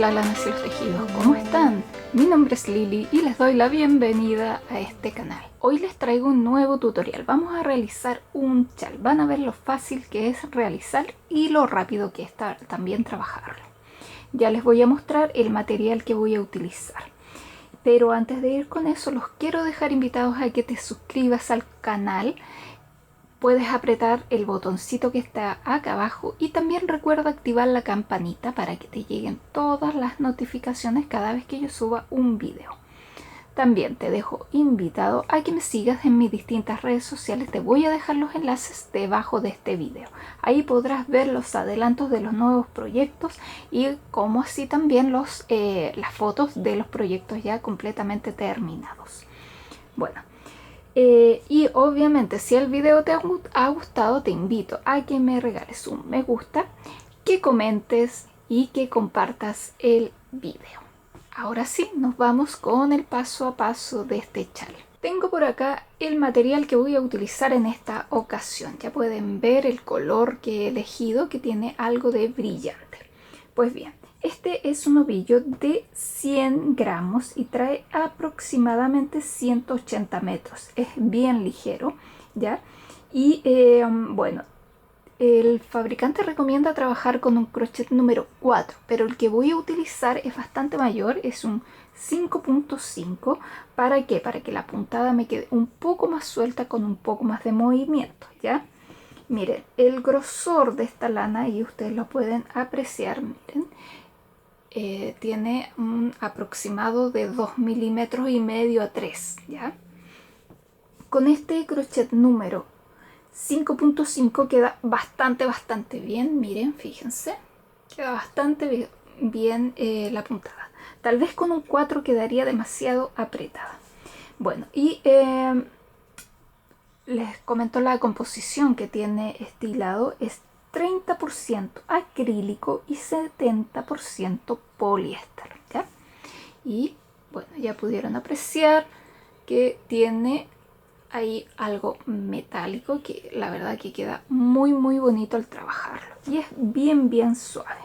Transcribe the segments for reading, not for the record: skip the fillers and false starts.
la lana y los tejidos, ¿cómo están? Mi nombre es Lili y les doy la bienvenida a este canal. Hoy les traigo un nuevo tutorial. Vamos a realizar un chal. Van a ver lo fácil que es realizar y lo rápido que está también trabajarlo. Ya les voy a mostrar el material que voy a utilizar. Pero antes de ir con eso, los quiero dejar invitados a que te suscribas al canal. Puedes apretar el botoncito que está acá abajo y también recuerda activar la campanita para que te lleguen todas las notificaciones cada vez que yo suba un video. También te dejo invitado a que me sigas en mis distintas redes sociales. Te voy a dejar los enlaces debajo de este video. Ahí podrás ver los adelantos de los nuevos proyectos y como así también las fotos de los proyectos ya completamente terminados. Bueno. Y obviamente si el video te ha gustado, te invito a que me regales un me gusta, que comentes y que compartas el video. Ahora sí, nos vamos con el paso a paso de este chal. Tengo por acá el material que voy a utilizar en esta ocasión. Ya pueden ver el color que he elegido, que tiene algo de brillante. Pues bien, este es un ovillo de 100 gramos y trae aproximadamente 180 metros. Es bien ligero, ¿ya? Y bueno, el fabricante recomienda trabajar con un crochet número 4, pero el que voy a utilizar es bastante mayor, es un 5.5. ¿Para qué? Para que la puntada me quede un poco más suelta con un poco más de movimiento, ¿ya? Miren, el grosor de esta lana, y ustedes lo pueden apreciar, miren, tiene un aproximado de 2,5 milímetros a 3, ¿ya? Con este crochet número 5.5 queda bastante bien, miren, fíjense, queda bastante bien la puntada. Tal vez con un 4 quedaría demasiado apretada. Bueno, y les comento la composición que tiene este hilado. Es 30% acrílico y 70% poliéster, ¿ya? Y bueno, ya pudieron apreciar que tiene ahí algo metálico que la verdad que queda muy bonito al trabajarlo y es bien suave.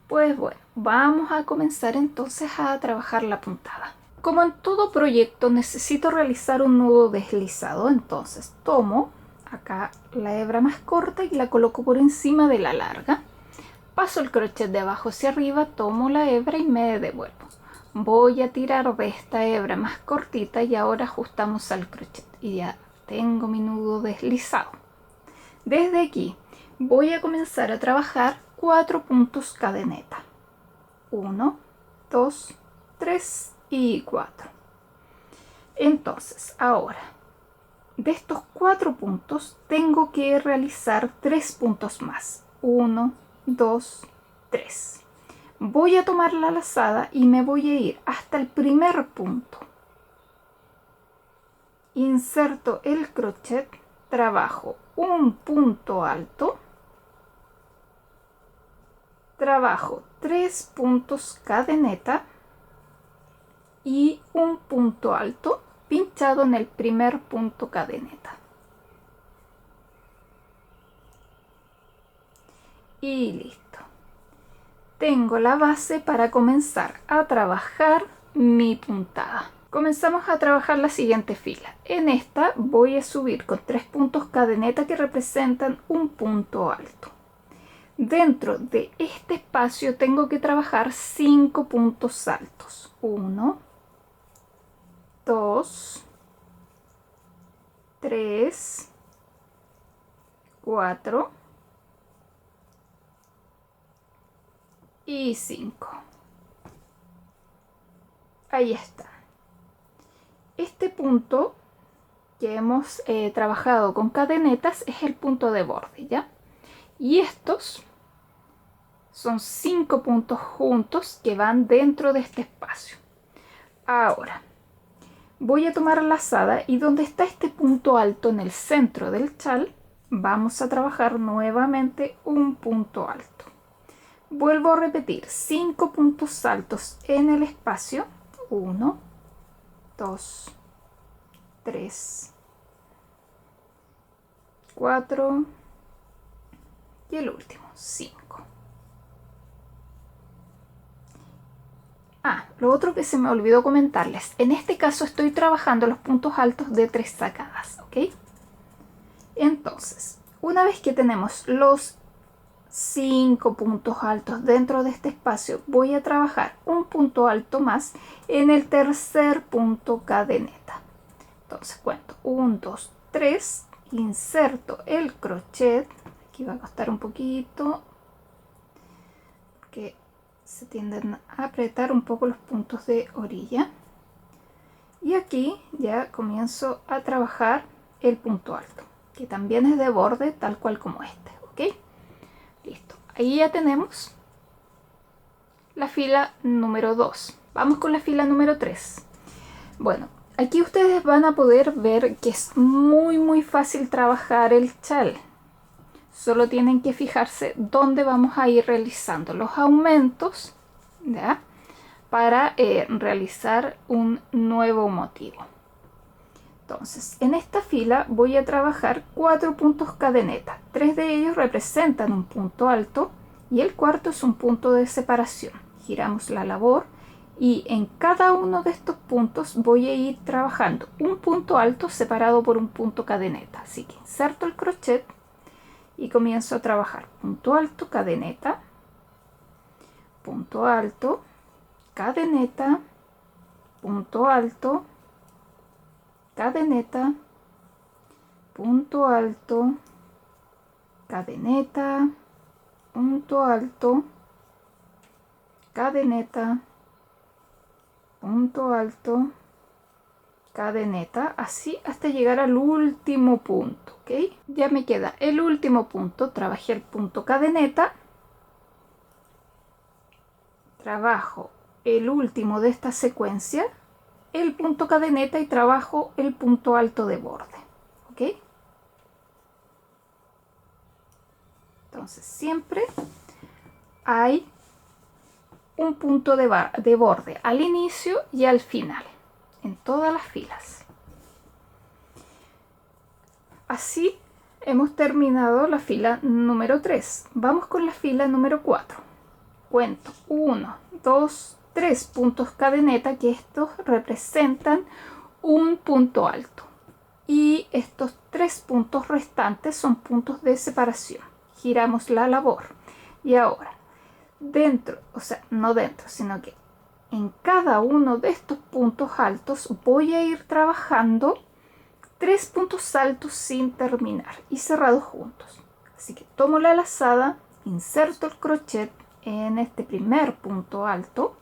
Pues bueno, vamos a comenzar entonces a trabajar la puntada. Como en todo proyecto necesito realizar un nudo deslizado, entonces tomo acá la hebra más corta y la coloco por encima de la larga. Paso el crochet de abajo hacia arriba, tomo la hebra y me devuelvo. Voy a tirar de esta hebra más cortita y ahora ajustamos al crochet y ya tengo mi nudo deslizado. Desde aquí voy a comenzar a trabajar 4 puntos cadeneta. 1, 2, 3 y 4. Entonces ahora de estos 4 puntos tengo que realizar 3 puntos más. 1, 2, 3. Voy a tomar la lazada y me voy a ir hasta el primer punto. Inserto el crochet, trabajo un punto alto, trabajo 3 puntos cadeneta y un punto alto pinchado en el primer punto cadeneta. Y listo. Tengo la base para comenzar a trabajar mi puntada. Comenzamos a trabajar la siguiente fila. En esta voy a subir con 3 puntos cadeneta que representan un punto alto. Dentro de este espacio tengo que trabajar 5 puntos altos. 1, 2, 3, 4 y 5. Ahí está. Este punto que hemos trabajado con cadenetas es el punto de borde, ¿ya? Y estos son 5 puntos juntos que van dentro de este espacio. Ahora voy a tomar la lazada y donde está este punto alto en el centro del chal vamos a trabajar nuevamente un punto alto. Vuelvo a repetir 5 puntos altos en el espacio. 1, 2, 3, 4 y el último 5. Lo otro que se me olvidó comentarles, en este caso estoy trabajando los puntos altos de 3 sacadas, ¿ok? Entonces, una vez que tenemos los 5 puntos altos dentro de este espacio, voy a trabajar un punto alto más en el tercer punto cadeneta. Entonces cuento 1, 2, 3, inserto el crochet, aquí va a costar un poquito porque se tienden a apretar un poco los puntos de orilla, y aquí ya comienzo a trabajar el punto alto, que también es de borde tal cual como este, ¿ok? Listo, ahí ya tenemos la fila número 2. Vamos con la fila número 3. Bueno, aquí ustedes van a poder ver que es muy fácil trabajar el chal. Solo tienen que fijarse dónde vamos a ir realizando los aumentos, ¿ya? Para realizar un nuevo motivo. Entonces, en esta fila voy a trabajar 4 puntos cadeneta. 3 de ellos representan un punto alto y el cuarto es un punto de separación. Giramos la labor y en cada uno de estos puntos voy a ir trabajando un punto alto separado por un punto cadeneta. Así que inserto el crochet y comienzo a trabajar punto alto, cadeneta, punto alto, cadeneta, punto alto, cadeneta, punto alto, cadeneta, punto alto, cadeneta, punto alto, cadeneta, así hasta llegar al último punto, ¿ok? Ya me queda el último punto, trabajé el punto cadeneta, trabajo el último de esta secuencia, el punto cadeneta, y trabajo el punto alto de borde, ¿ok? Entonces siempre hay un punto de borde al inicio y al final en todas las filas. Así hemos terminado la fila número 3. Vamos con la fila número 4. Cuento 1, 2, 3 puntos cadeneta, que estos representan un punto alto, y estos 3 puntos restantes son puntos de separación. Giramos la labor y ahora dentro, o sea, no dentro, sino que en cada uno de estos puntos altos voy a ir trabajando 3 puntos altos sin terminar y cerrados juntos. Así que tomo la lazada, inserto el crochet en este primer punto alto,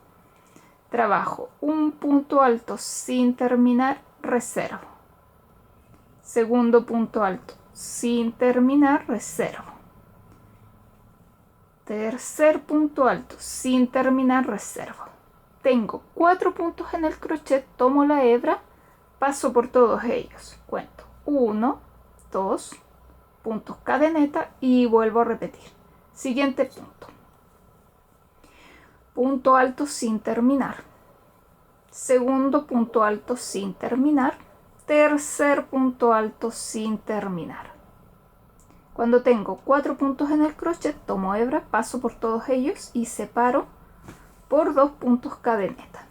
trabajo un punto alto sin terminar, reservo, segundo punto alto sin terminar, reservo, tercer punto alto sin terminar, reservo. Tengo 4 puntos en el crochet, tomo la hebra, paso por todos ellos, cuento 1, 2 puntos cadeneta y vuelvo a repetir. Siguiente punto, punto alto sin terminar, segundo punto alto sin terminar, tercer punto alto sin terminar. Cuando tengo 4 puntos en el crochet, tomo hebra, paso por todos ellos y separo por 2 puntos cadeneta.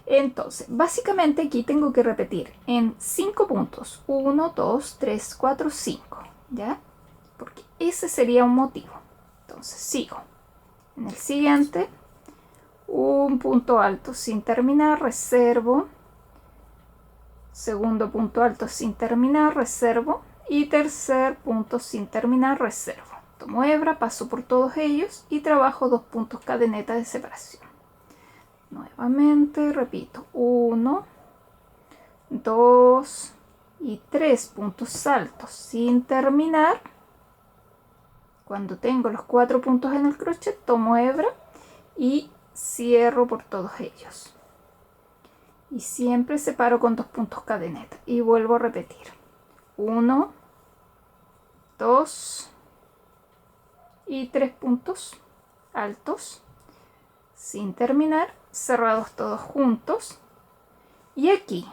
Entonces, básicamente aquí tengo que repetir en 5 puntos, 1, 2, 3, 4, 5, ¿ya? Porque ese sería un motivo. Entonces sigo. En el siguiente, un punto alto sin terminar, reservo, segundo punto alto sin terminar, reservo, y tercer punto sin terminar, reservo. Tomo hebra, paso por todos ellos y trabajo 2 puntos cadeneta de separación. Nuevamente repito, 1, 2 y 3 puntos altos sin terminar. Cuando tengo los 4 puntos en el crochet, tomo hebra y cierro por todos ellos. Y siempre separo con 2 puntos cadeneta y vuelvo a repetir. 1, 2 y 3 puntos altos sin terminar, cerrados todos juntos. Y aquí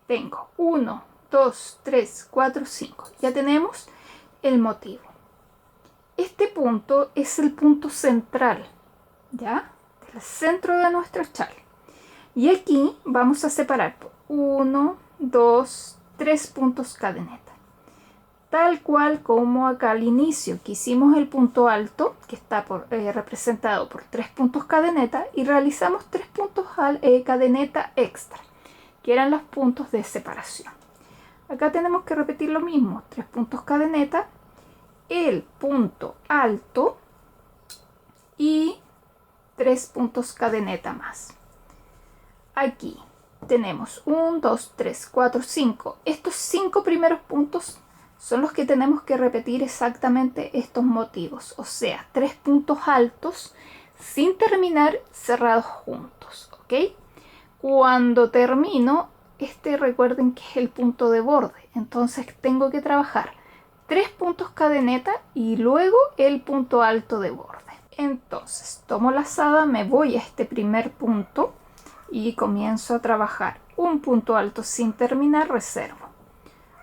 tengo 1, 2, 3, 4, 5. Ya tenemos el motivo. Este punto es el punto central, ¿ya? Del el centro de nuestro chal. Y aquí vamos a separar por 1, 2, 3 puntos cadeneta. Tal cual como acá al inicio que hicimos el punto alto, que está representado por 3 puntos cadeneta, y realizamos 3 puntos cadeneta extra, que eran los puntos de separación. Acá tenemos que repetir lo mismo, 3 puntos cadeneta, el punto alto y 3 puntos cadeneta más. Aquí tenemos 1, 2, 3, 4, 5. Estos 5 primeros puntos son los que tenemos que repetir exactamente estos motivos, o sea, 3 puntos altos sin terminar cerrados juntos, ¿ok? Cuando termino, recuerden que es el punto de borde, entonces tengo que trabajar 3 puntos cadeneta y luego el punto alto de borde. Entonces tomo la lazada, me voy a este primer punto y comienzo a trabajar un punto alto sin terminar, reservo.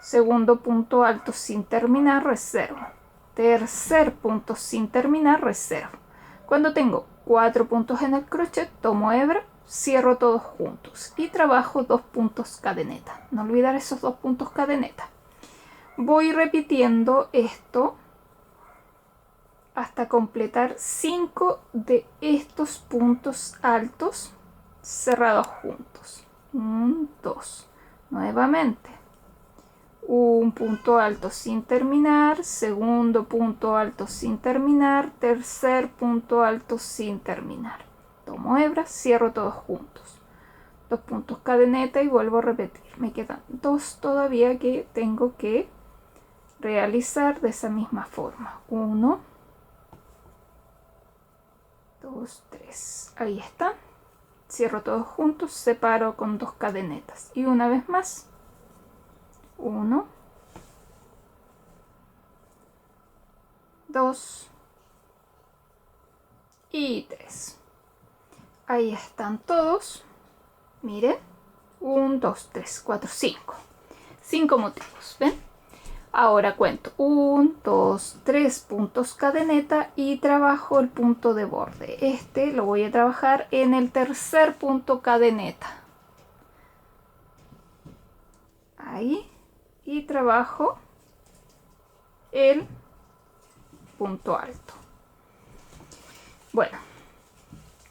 Segundo punto alto sin terminar, reservo. Tercer punto sin terminar, reservo. Cuando tengo 4 puntos en el crochet, tomo hebra, cierro todos juntos y trabajo 2 puntos cadeneta. No olvidar esos 2 puntos cadeneta. Voy repitiendo esto hasta completar 5 de estos puntos altos cerrados juntos. 1, 2. Nuevamente. Un punto alto sin terminar, segundo punto alto sin terminar, tercer punto alto sin terminar. Tomo hebra, cierro todos juntos. 2 puntos cadeneta y vuelvo a repetir. Me quedan 2 todavía que tengo que realizar de esa misma forma. 1, 2, 3. Ahí está. Cierro todos juntos, separo con 2 cadenetas. Y una vez más. 1, 2 y 3. Ahí están todos. Miren. 1, 2, 3, 4, 5. 5 motivos. ¿Ven? Ahora cuento 1, 2, 3 puntos cadeneta y trabajo el punto de borde. Lo voy a trabajar en el tercer punto cadeneta. Ahí. Y trabajo el punto alto. Bueno,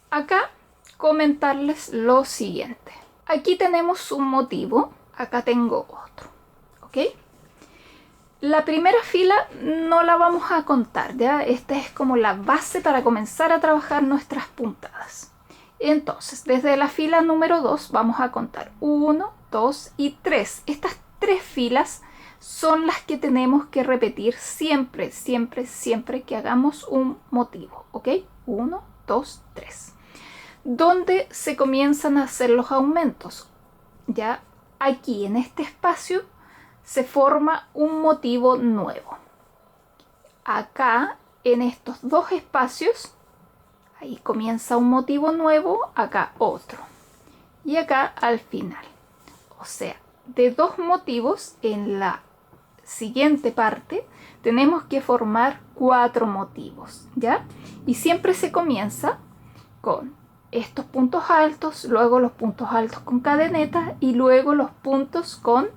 acá comentarles lo siguiente. Aquí tenemos un motivo, acá tengo otro, ¿ok? La primera fila no la vamos a contar, ¿ya? Esta es como la base para comenzar a trabajar nuestras puntadas. Entonces, desde la fila número 2 vamos a contar 1, 2 y 3. Estas 3 filas son las que tenemos que repetir siempre, siempre, siempre que hagamos un motivo, ¿ok? 1, 2, 3. ¿Dónde se comienzan a hacer los aumentos? Ya aquí en este espacio se forma un motivo nuevo. Acá en estos 2 espacios, ahí comienza un motivo nuevo, acá otro. Y acá al final. O sea, de 2 motivos en la siguiente parte tenemos que formar 4 motivos, ¿ya? Y siempre se comienza con estos puntos altos, luego los puntos altos con cadeneta y luego los puntos con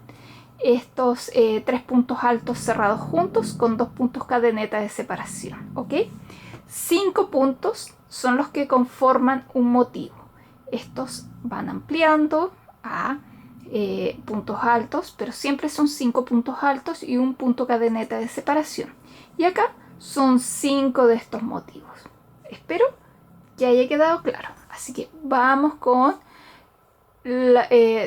estos 3 puntos altos cerrados juntos con 2 puntos cadeneta de separación, ¿ok? 5 puntos son los que conforman un motivo. Estos van ampliando a puntos altos, pero siempre son 5 puntos altos y un punto cadeneta de separación. Y acá son 5 de estos motivos. Espero que haya quedado claro. Así que vamos con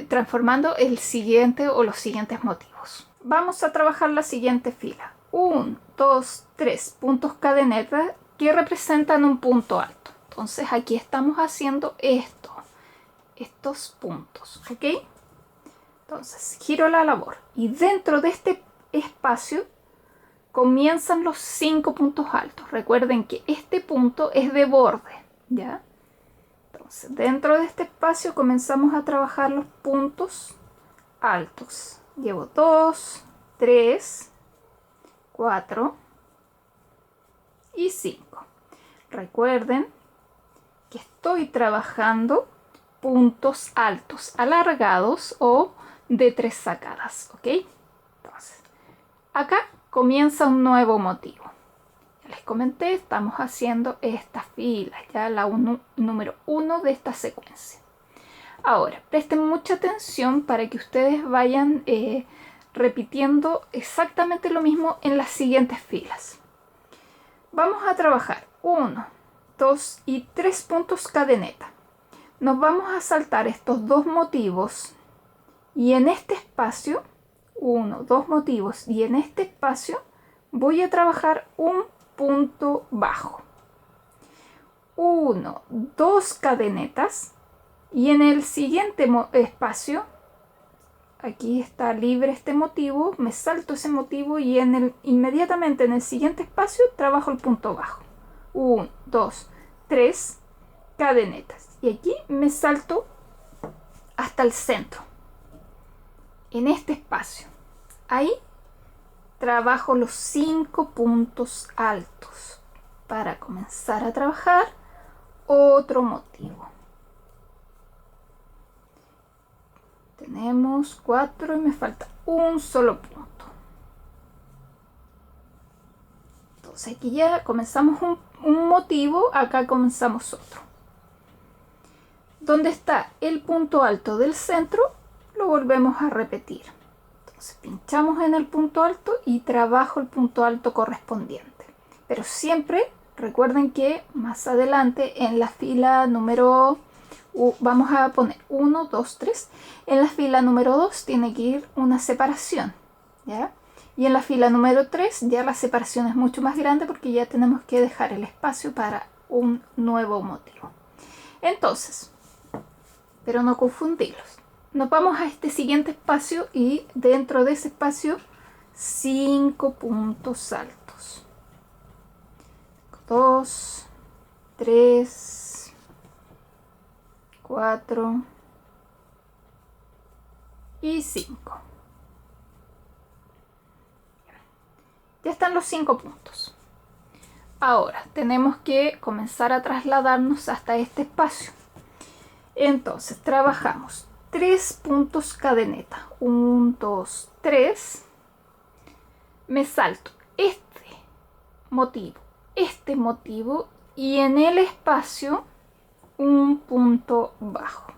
transformando el siguiente o los siguientes motivos. Vamos a trabajar la siguiente fila. 1, 2, 3 puntos cadeneta que representan un punto alto. Entonces aquí estamos haciendo estos puntos, ¿ok? Entonces giro la labor y dentro de este espacio comienzan los 5 puntos altos. Recuerden que este punto es de borde, ¿ya? Entonces dentro de este espacio comenzamos a trabajar los puntos altos. Llevo 2, 3, 4 y 5. Recuerden que estoy trabajando puntos altos alargados o de 3 sacadas, ¿ok? Entonces, acá comienza un nuevo motivo. Ya les comenté, estamos haciendo esta fila, ya la número 1 de esta secuencia. Ahora, presten mucha atención para que ustedes vayan repitiendo exactamente lo mismo en las siguientes filas. Vamos a trabajar 1, 2 y 3 puntos cadeneta. Nos vamos a saltar estos dos motivos y en este espacio, 1, 2 motivos, y en este espacio voy a trabajar un punto bajo. 1, 2 cadenetas. Y en el siguiente espacio, aquí está libre este motivo, me salto ese motivo y inmediatamente en el siguiente espacio trabajo el punto bajo. 1, 2, 3 cadenetas. Y aquí me salto hasta el centro. En este espacio. Ahí trabajo los 5 puntos altos para comenzar a trabajar otro motivo. Tenemos 4 y me falta un solo punto. Entonces aquí ya comenzamos un motivo, acá comenzamos otro. Donde está el punto alto del centro, lo volvemos a repetir. Entonces pinchamos en el punto alto y trabajo el punto alto correspondiente. Pero siempre recuerden que más adelante en la fila número vamos a poner 1, 2, 3. En la fila número 2 tiene que ir una separación, ¿ya? Y en la fila número 3 ya la separación es mucho más grande porque ya tenemos que dejar el espacio para un nuevo motivo. Entonces, pero no confundirlos. Nos vamos a este siguiente espacio y dentro de ese espacio 5 puntos altos. 2, 3, 4 y 5. Ya están los 5 puntos. Ahora tenemos que comenzar a trasladarnos hasta este espacio. Entonces trabajamos 3 puntos cadeneta. 1, 2, 3. Me salto este motivo y en el espacio un punto bajo.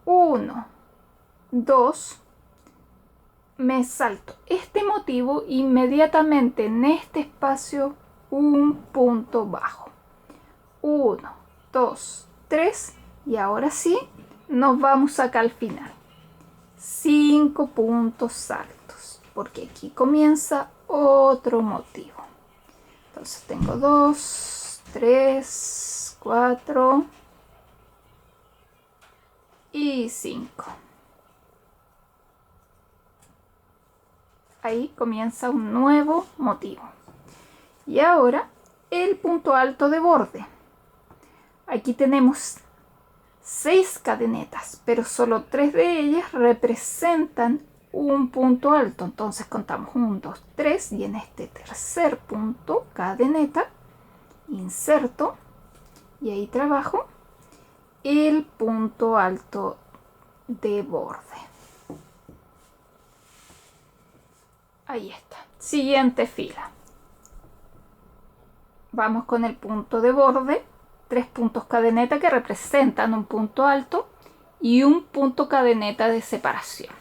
1, 2, me salto este motivo, inmediatamente en este espacio un punto bajo. 1, 2, 3 y ahora sí nos vamos acá al final. 5 puntos altos porque aquí comienza otro motivo. Entonces tengo 2, 3, 4 y 5. Ahí comienza un nuevo motivo. Y ahora el punto alto de borde. Aquí tenemos 6 cadenetas, pero solo 3 de ellas representan un punto alto. Entonces contamos 1, 2, 3 y en este tercer punto cadeneta inserto y ahí trabajo el punto alto de borde. Ahí está. Siguiente fila. Vamos con el punto de borde, 3 puntos cadeneta que representan un punto alto y un punto cadeneta de separación.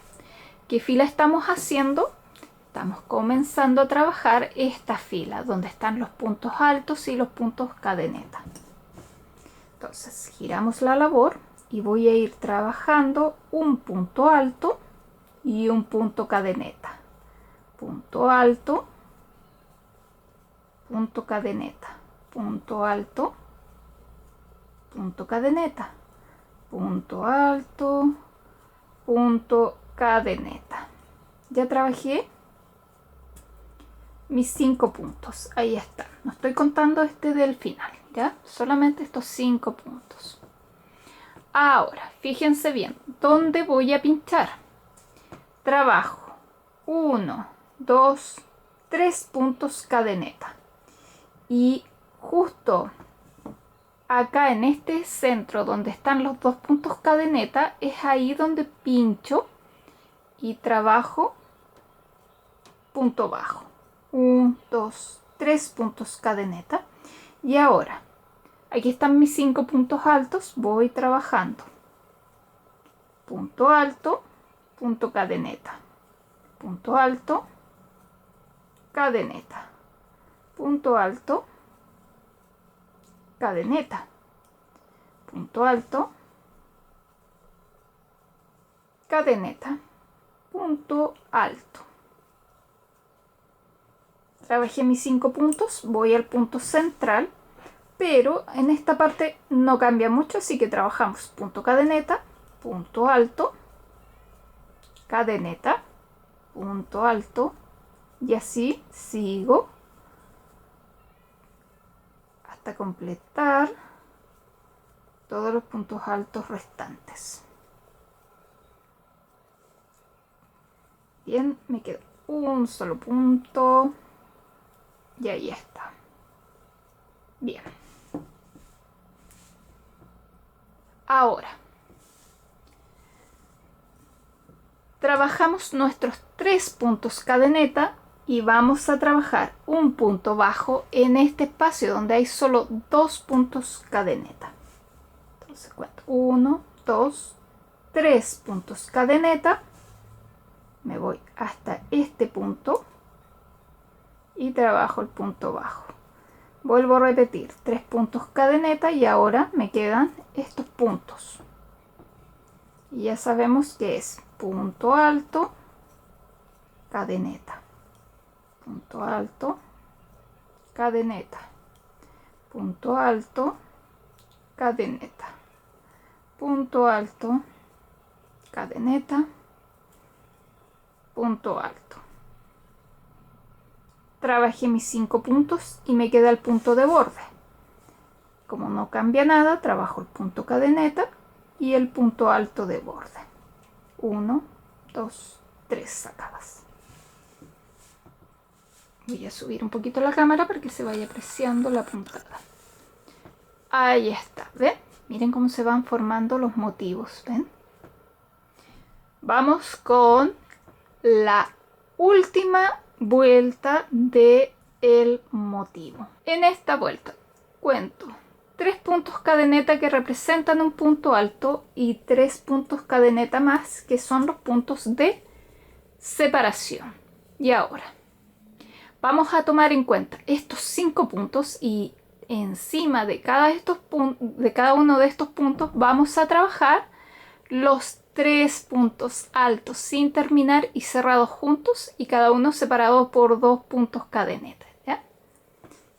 ¿Qué fila estamos haciendo? Estamos comenzando a trabajar esta fila donde están los puntos altos y los puntos cadeneta. Entonces giramos la labor y voy a ir trabajando un punto alto y un punto cadeneta. Punto alto, punto cadeneta, punto alto, punto cadeneta, punto alto, punto cadeneta. Ya trabajé mis 5 puntos. Ahí están. No estoy contando este del final, ¿ya? Solamente estos 5 puntos. Ahora, fíjense bien, ¿dónde voy a pinchar? Trabajo 1, 2, 3 puntos cadeneta. Y justo acá en este centro donde están los dos puntos cadeneta, es ahí donde pincho y trabajo punto bajo. 1, 2, 3 puntos cadeneta. Y ahora, aquí están mis 5 puntos altos, voy trabajando. Punto alto, punto cadeneta. Punto alto, cadeneta. Punto alto, cadeneta. Punto alto, cadeneta. Punto alto. Trabajé mis 5 puntos, voy al punto central, pero en esta parte no cambia mucho, así que trabajamos punto cadeneta, punto alto, cadeneta, punto alto, y así sigo hasta completar todos los puntos altos restantes. Bien, me queda un solo punto y ahí está. Bien. Ahora trabajamos nuestros 3 puntos cadeneta y vamos a trabajar un punto bajo en este espacio donde hay solo 2 puntos cadeneta. Entonces cuento 1, 2, 3 puntos cadeneta. Me voy hasta este punto y trabajo el punto bajo. Vuelvo a repetir 3 puntos cadeneta y ahora me quedan estos puntos. Y ya sabemos que es punto alto, cadeneta, punto alto, cadeneta, punto alto, cadeneta, punto alto, cadeneta, punto alto. Trabajé mis 5 puntos y me queda el punto de borde. Como no cambia nada, trabajo el punto cadeneta y el punto alto de borde. 1, 2, 3 sacadas. Voy a subir un poquito la cámara para que se vaya apreciando la puntada. Ahí está, ¿ven? Miren cómo se van formando los motivos, ¿ven? Vamos con la última vuelta del motivo. En esta vuelta cuento 3 puntos cadeneta que representan un punto alto y 3 puntos cadeneta más que son los puntos de separación. Y ahora vamos a tomar en cuenta estos 5 puntos y encima de cada uno de estos puntos vamos a trabajar los 3 puntos altos sin terminar y cerrados juntos y cada uno separado por 2 puntos cadeneta, ¿ya?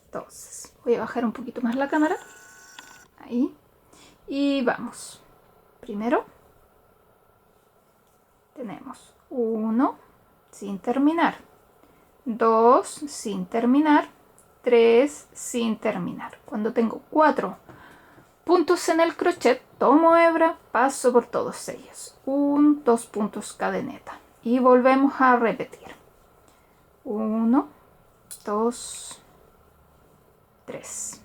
Entonces voy a bajar un poquito más la cámara. Ahí. Y vamos. Primero tenemos 1 sin terminar, 2 sin terminar, 3 sin terminar. Cuando tengo 4 puntos en el crochet, tomo hebra, paso por todos ellos. 1, 2 puntos cadeneta. Y volvemos a repetir. 1, 2, 3.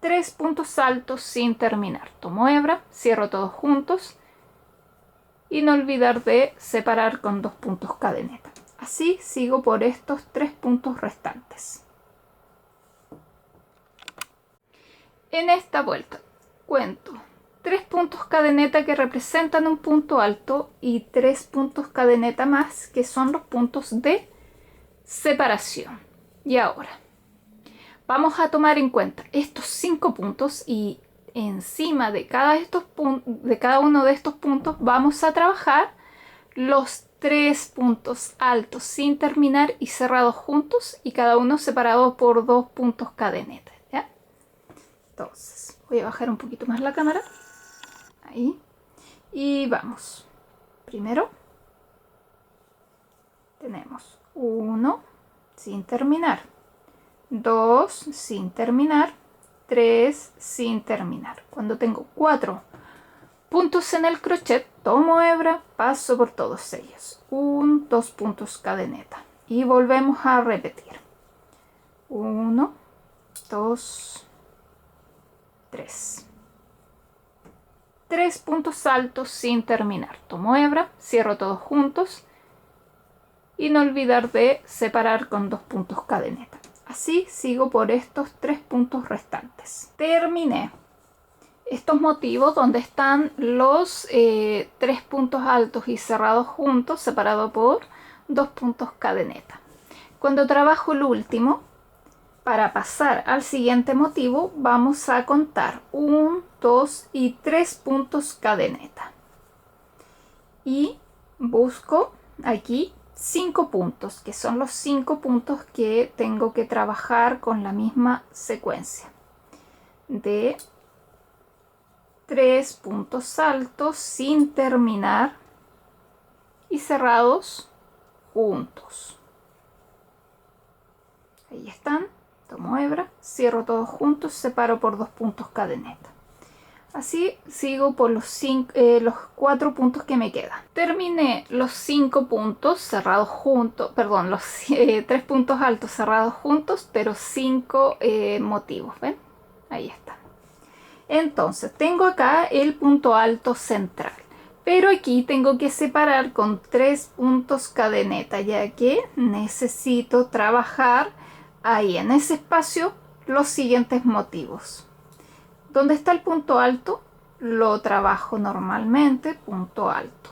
3 puntos altos sin terminar. Tomo hebra, cierro todos juntos. Y no olvidar de separar con 2 puntos cadeneta. Así sigo por estos 3 puntos restantes. En esta vuelta cuento 3 puntos cadeneta que representan un punto alto y 3 puntos cadeneta más que son los puntos de separación. Y ahora vamos a tomar en cuenta estos 5 puntos y encima de cada uno de estos puntos vamos a trabajar los 3 puntos altos sin terminar y cerrados juntos y cada uno separado por 2 puntos cadeneta, ¿ya? Entonces voy a bajar un poquito más la cámara. Ahí. Y vamos. Primero tenemos 1 sin terminar, 2 sin terminar, 3 sin terminar. Cuando tengo 4 puntos en el crochet, tomo hebra, paso por todos ellos. 1, 2 puntos cadeneta. Y volvemos a repetir. 1, 2, 3. 3 puntos altos sin terminar. Tomo hebra, cierro todos juntos y no olvidar de separar con 2 puntos cadeneta. Así sigo por estos 3 puntos restantes. Terminé estos motivos donde están los 3 puntos altos y cerrados juntos, separado por 2 puntos cadeneta. Cuando trabajo el último, para pasar al siguiente motivo, vamos a contar 1, 2 y 3 puntos cadeneta. Y busco aquí 5 puntos, que son los 5 puntos que tengo que trabajar con la misma secuencia de 3 puntos altos sin terminar y cerrados juntos. Ahí están. Tomo hebra, cierro todos juntos, separo por 2 puntos cadeneta. Así sigo por los 4 puntos que me quedan. Terminé los 5 puntos cerrados juntos, perdón, los 3 puntos altos cerrados juntos, pero 5 motivos, ¿ven? Ahí están. Entonces, tengo acá el punto alto central, pero aquí tengo que separar con 3 puntos cadeneta, ya que necesito trabajar ahí en ese espacio los siguientes motivos. ¿Dónde está el punto alto? Lo trabajo normalmente, punto alto.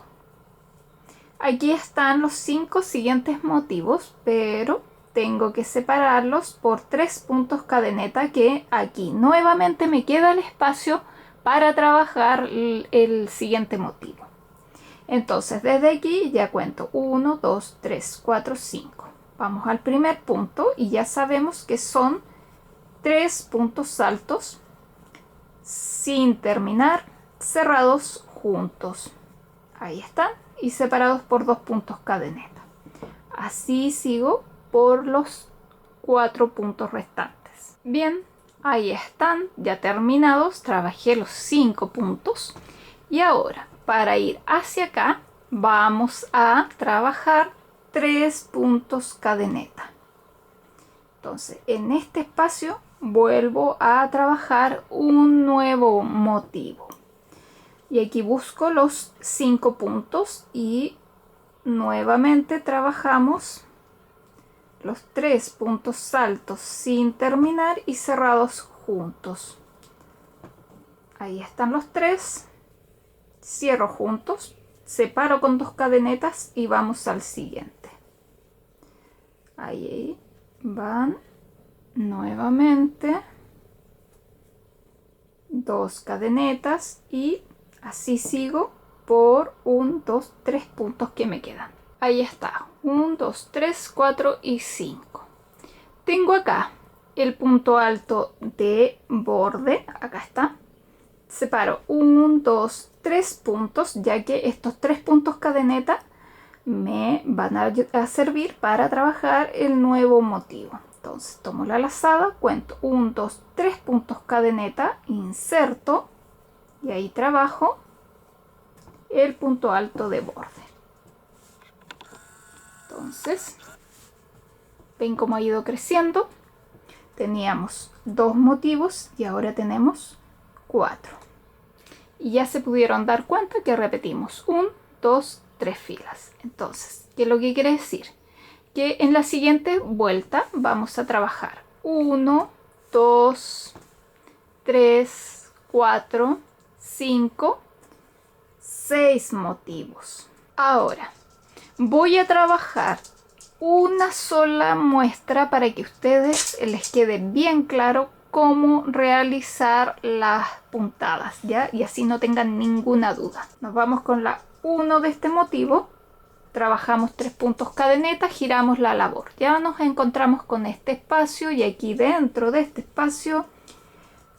Aquí están los 5 siguientes motivos, pero tengo que separarlos por 3 puntos cadeneta, que aquí nuevamente me queda el espacio para trabajar el siguiente motivo. Entonces desde aquí ya cuento 1, 2, 3, 4, 5. Vamos al primer punto y ya sabemos que son 3 puntos altos sin terminar, cerrados juntos. Ahí están, y separados por 2 puntos cadeneta. Así sigo por los 4 puntos restantes. Bien, ahí están, ya terminados. Trabajé los 5 puntos y ahora para ir hacia acá vamos a trabajar 3 puntos cadeneta. Entonces en este espacio vuelvo a trabajar un nuevo motivo y aquí busco los 5 puntos y nuevamente trabajamos los 3 puntos altos sin terminar y cerrados juntos. Ahí están los 3, cierro juntos, separo con 2 cadenetas y vamos al siguiente. Ahí van nuevamente 2 cadenetas y así sigo por 1, 2, 3 puntos que me quedan. Ahí está, 1, 2, 3, 4 y 5. Tengo acá el punto alto de borde, acá está. Separo 1, 2, 3 puntos, ya que estos 3 puntos cadeneta me van a servir para trabajar el nuevo motivo. Entonces tomo la lazada, cuento 1, 2, 3 puntos cadeneta, inserto y ahí trabajo el punto alto de borde. Entonces ven cómo ha ido creciendo. Teníamos 2 motivos y ahora tenemos 4. Y ya se pudieron dar cuenta que repetimos 1, 2, 3 filas. Entonces, ¿qué es lo que quiere decir? Que en la siguiente vuelta vamos a trabajar 1, 2, 3, 4, 5, 6 motivos. Ahora voy a trabajar una sola muestra para que a ustedes les quede bien claro cómo realizar las puntadas, ¿ya? Y así no tengan ninguna duda. Nos vamos con la 1 de este motivo. Trabajamos 3 puntos cadeneta, giramos la labor. Ya nos encontramos con este espacio y aquí dentro de este espacio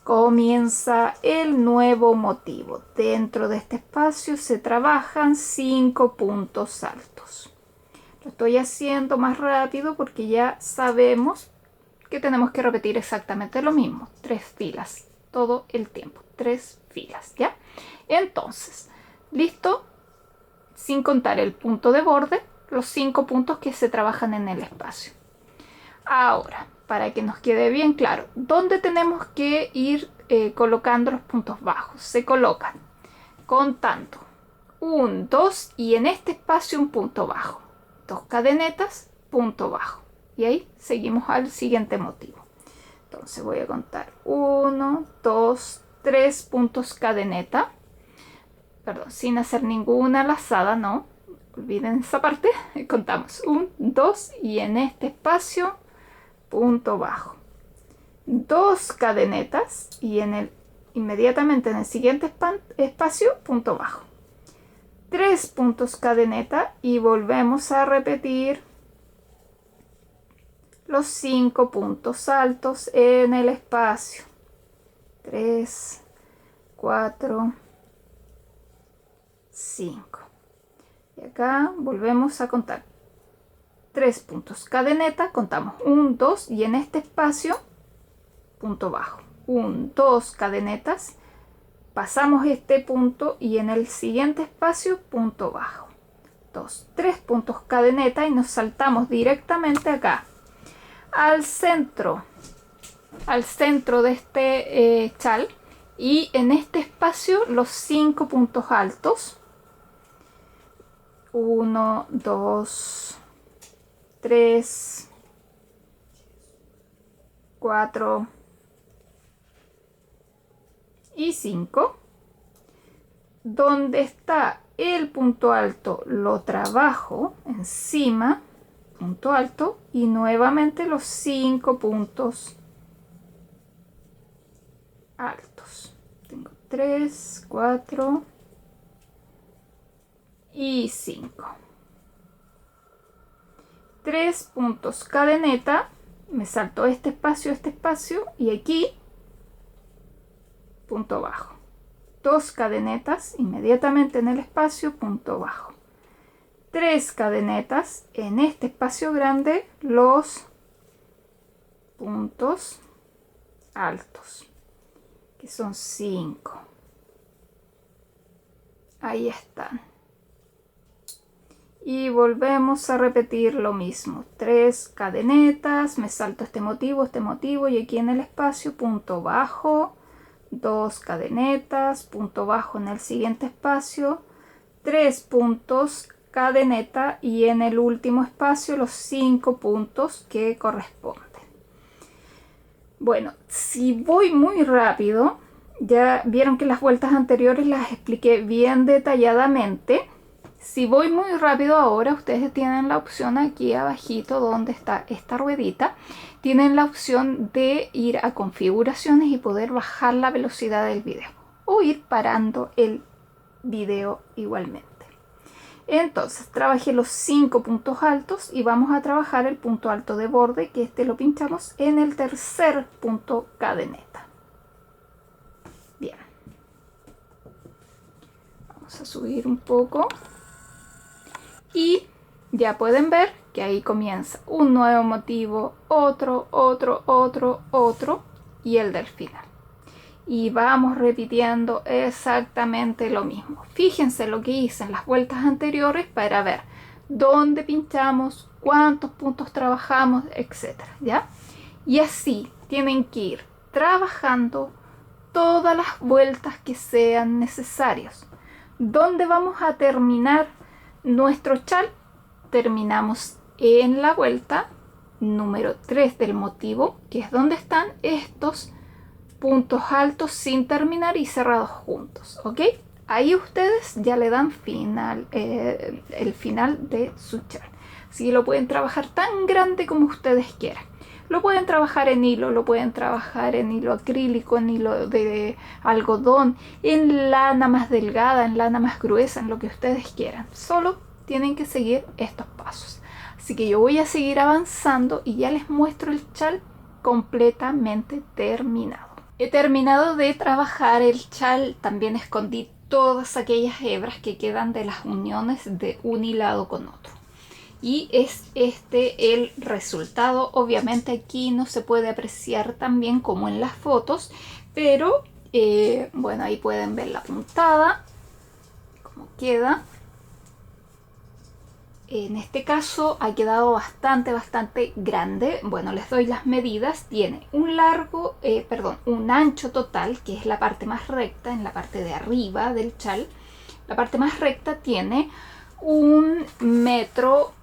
comienza el nuevo motivo. Dentro de este espacio se trabajan 5 puntos altos. Lo estoy haciendo más rápido porque ya sabemos que tenemos que repetir exactamente lo mismo. 3 filas todo el tiempo. 3 filas, ¿ya? Entonces, listo. Sin contar el punto de borde, los 5 puntos que se trabajan en el espacio. Ahora, para que nos quede bien claro, ¿dónde tenemos que ir colocando los puntos bajos? Se colocan contando 1, 2 y en este espacio un punto bajo. 2 cadenetas, punto bajo. Y ahí seguimos al siguiente motivo. Entonces voy a contar 1, 2, 3 puntos cadeneta. Perdón, sin hacer ninguna lazada, no. Olviden esa parte. Contamos 1, 2 y en este espacio punto bajo. 2 cadenetas y inmediatamente en el siguiente espacio punto bajo. 3 puntos cadeneta y volvemos a repetir los 5 puntos altos en el espacio. 3, 4, 5. Y acá volvemos a contar 3 puntos cadeneta, contamos 1, 2 y en este espacio punto bajo. 1, 2 cadenetas, pasamos este punto y en el siguiente espacio punto bajo. 2, 3 puntos cadeneta y nos saltamos directamente acá al centro de este chal y en este espacio los 5 puntos altos. 1, 2, 3, 4 y 5. Donde está el punto alto lo trabajo encima, punto alto, y nuevamente los 5 puntos altos. Tengo 3, 4 y 5. 3 puntos cadeneta, me salto este espacio y aquí punto bajo. 2 cadenetas inmediatamente en el espacio punto bajo. 3 cadenetas en este espacio grande los puntos altos, que son 5. Ahí están. Y volvemos a repetir lo mismo. 3 cadenetas, me salto este motivo y aquí en el espacio punto bajo. 2 cadenetas, punto bajo en el siguiente espacio. 3 puntos cadeneta y en el último espacio los 5 puntos que corresponden. Bueno, si voy muy rápido, ya vieron que las vueltas anteriores las expliqué bien detalladamente. Si voy muy rápido ahora, ustedes tienen la opción aquí abajito donde está esta ruedita. Tienen la opción de ir a configuraciones y poder bajar la velocidad del video. O ir parando el video igualmente. Entonces, trabajé los 5 puntos altos y vamos a trabajar el punto alto de borde, que este lo pinchamos en el tercer punto cadeneta. Bien. Vamos a subir un poco. Y ya pueden ver que ahí comienza un nuevo motivo, otro y el del final. Y vamos repitiendo exactamente lo mismo. Fíjense lo que hice en las vueltas anteriores para ver dónde pinchamos, cuántos puntos trabajamos, etcétera, ¿ya? Y así tienen que ir trabajando todas las vueltas que sean necesarias. ¿Dónde vamos a terminar nuestro chal? Terminamos en la vuelta número 3 del motivo, que es donde están estos puntos altos sin terminar y cerrados juntos, ¿ok? Ahí ustedes ya le dan final, el final de su chal. Así lo pueden trabajar tan grande como ustedes quieran. Lo pueden trabajar en hilo, lo pueden trabajar en hilo acrílico, en hilo de algodón, en lana más delgada, en lana más gruesa, en lo que ustedes quieran. Solo tienen que seguir estos pasos. Así que yo voy a seguir avanzando y ya les muestro el chal completamente terminado. He terminado de trabajar el chal, también escondí todas aquellas hebras que quedan de las uniones de un hilado con otro. Y es este el resultado. Obviamente aquí no se puede apreciar tan bien como en las fotos, pero bueno, ahí pueden ver la puntada, cómo queda. En este caso ha quedado bastante grande. Bueno, les doy las medidas. Tiene un un ancho total, que es la parte más recta, en la parte de arriba del chal. La parte más recta tiene 1 metro,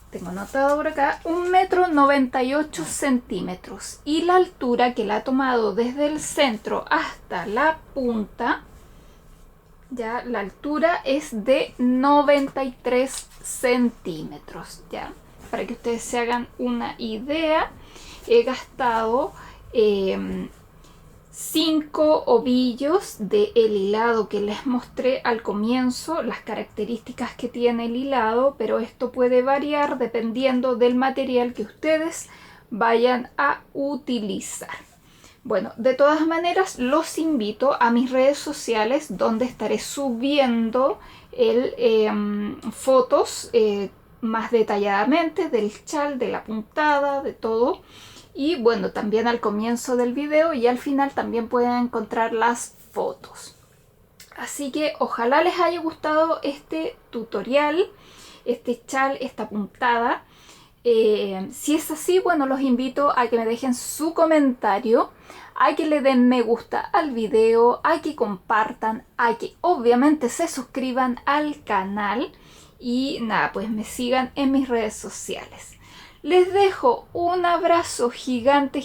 tengo anotado por acá, 1,98 centímetros. Y la altura que la ha tomado desde el centro hasta la punta, ya la altura es de 93 centímetros, ya, para que ustedes se hagan una idea. He gastado 5 ovillos del hilado que les mostré al comienzo, las características que tiene el hilado, pero esto puede variar dependiendo del material que ustedes vayan a utilizar. Bueno, de todas maneras los invito a mis redes sociales, donde estaré subiendo fotos más detalladamente del chal, de la puntada, de todo. Y bueno, también al comienzo del video y al final también pueden encontrar las fotos. Así que ojalá les haya gustado este tutorial, este chal, esta puntada. Si es así, bueno, los invito a que me dejen su comentario, a que le den me gusta al video, a que compartan, a que obviamente se suscriban al canal y nada, pues me sigan en mis redes sociales. Les dejo un abrazo gigante,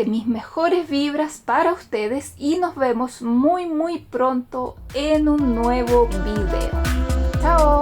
mis mejores vibras para ustedes y nos vemos muy pronto en un nuevo video. ¡Chao!